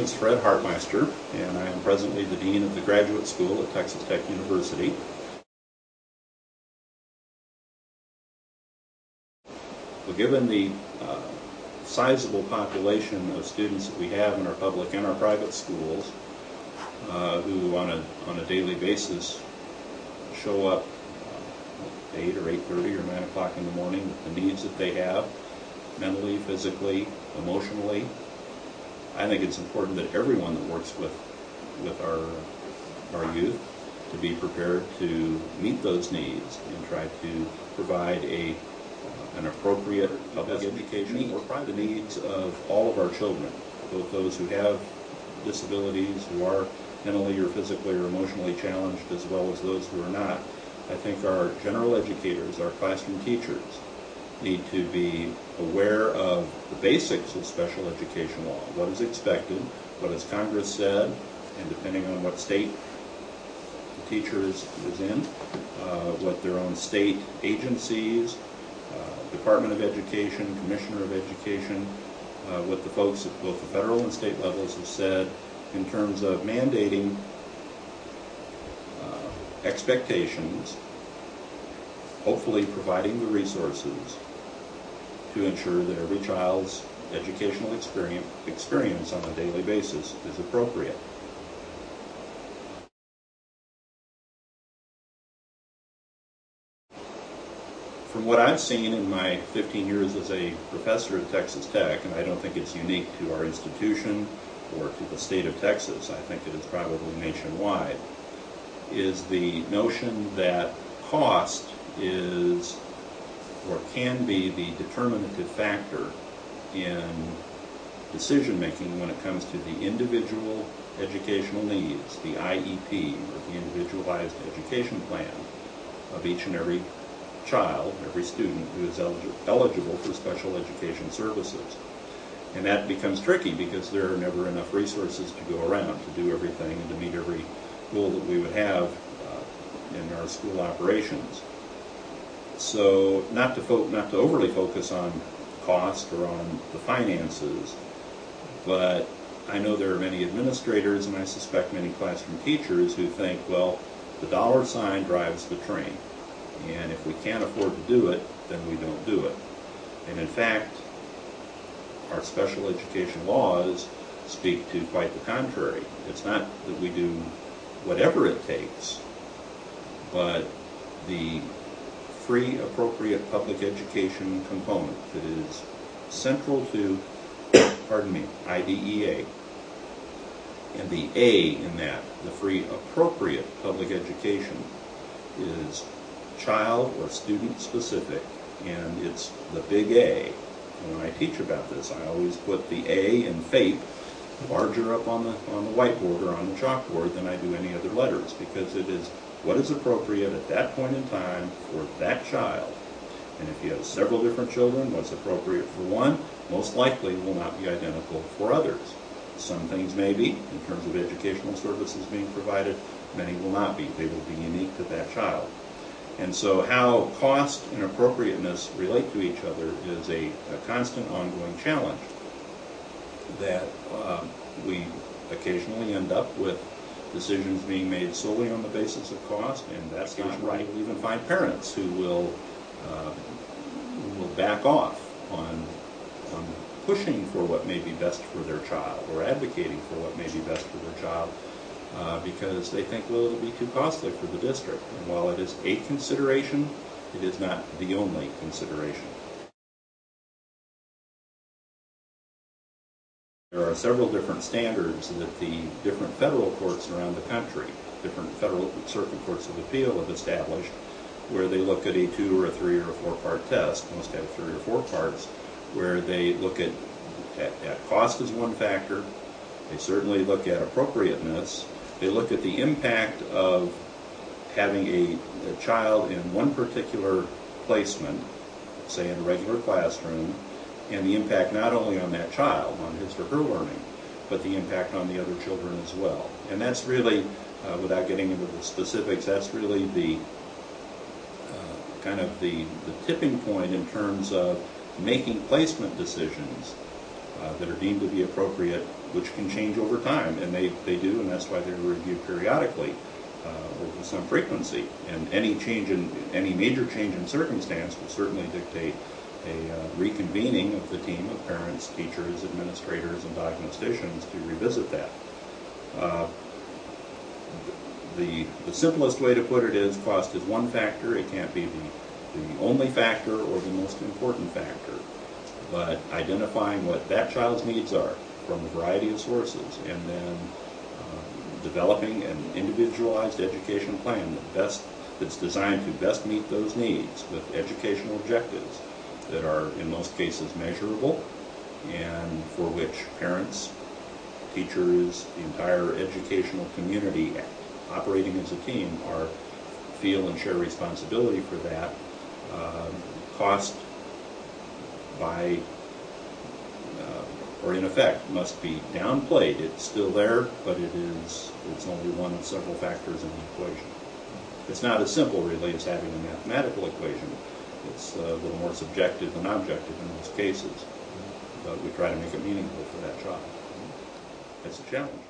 is Fred Hartmeister, and I am presently the Dean of the Graduate School at Texas Tech University. Well, given the sizable population of students that we have in our public and our private schools, who on a daily basis show up 8 or 8:30 or 9 o'clock in the morning with the needs that they have, mentally, physically, emotionally, I think it's important that everyone that works with our youth to be prepared to meet those needs and try to provide an appropriate public education for the needs of all of our children, both those who have disabilities, who are mentally or physically or emotionally challenged, as well as those who are not. I think our general educators, our classroom teachers, need to be aware of the basics of special education law, what is expected, what has Congress said, and depending on what state the teacher is in, what their own state agencies, Department of Education, Commissioner of Education, what the folks at both the federal and state levels have said in terms of mandating expectations, hopefully providing the resources to ensure that every child's educational experience on a daily basis is appropriate. From what I've seen in my 15 years as a professor at Texas Tech, and I don't think it's unique to our institution or to the state of Texas, I think it is probably nationwide, is the notion that cost is or can be the determinative factor in decision making when it comes to the individual educational needs, the IEP, or the individualized education plan of each and every child, every student who is eligible for special education services. And that becomes tricky because there are never enough resources to go around to do everything and to meet every goal that we would have in our school operations. So not to overly focus on cost or on the finances, but I know there are many administrators and I suspect many classroom teachers who think, well, the dollar sign drives the train. And if we can't afford to do it, then we don't do it. And in fact, our special education laws speak to quite the contrary. It's not that we do whatever it takes, but the free, appropriate public education component that is central to, IDEA. And the A in that, the free, appropriate public education, is child or student specific, and it's the big A. And when I teach about this, I always put the A in FAPE larger up on the whiteboard or on the chalkboard than I do any other letters, because it is what is appropriate at that point in time for that child. And if you have several different children, what's appropriate for one most likely will not be identical for others. Some things may be, in terms of educational services being provided, many will not be. They will be unique to that child. And so how cost and appropriateness relate to each other is a constant ongoing challenge that we occasionally end up with decisions being made solely on the basis of cost, and that's not right. We'll even find parents who will back off on pushing for what may be best for their child or advocating for what may be best for their child because they think, well, it'll be too costly for the district. And while it is a consideration, it is not the only consideration. There are several different standards that the different federal courts around the country, different federal circuit courts of appeal have established, where they look at a 2 or a 3 or a 4-part test. Most have 3 or 4 parts, where they look at cost as one factor. They certainly look at appropriateness. They look at the impact of having a child in one particular placement, say in a regular classroom, and the impact not only on that child, on his or her learning, but the impact on the other children as well. And that's really, without getting into the specifics, that's really the kind of the tipping point in terms of making placement decisions that are deemed to be appropriate which can change over time, and they do, and that's why they're reviewed periodically or with some frequency. And any major change in circumstance will certainly dictate a reconvening of the team of parents, teachers, administrators, and diagnosticians to revisit that. The simplest way to put it is cost is one factor. It can't be the only factor or the most important factor. But identifying what that child's needs are from a variety of sources, and then developing an individualized education plan that's designed to best meet those needs with educational objectives that are in most cases measurable, and for which parents, teachers, the entire educational community operating as a team feel and share responsibility for that. Cost by or in effect must be downplayed. It's still there, but it's only one of several factors in the equation. It's not as simple really as having a mathematical equation. It's a little more subjective than objective in most cases, but we try to make it meaningful for that child. It's a challenge.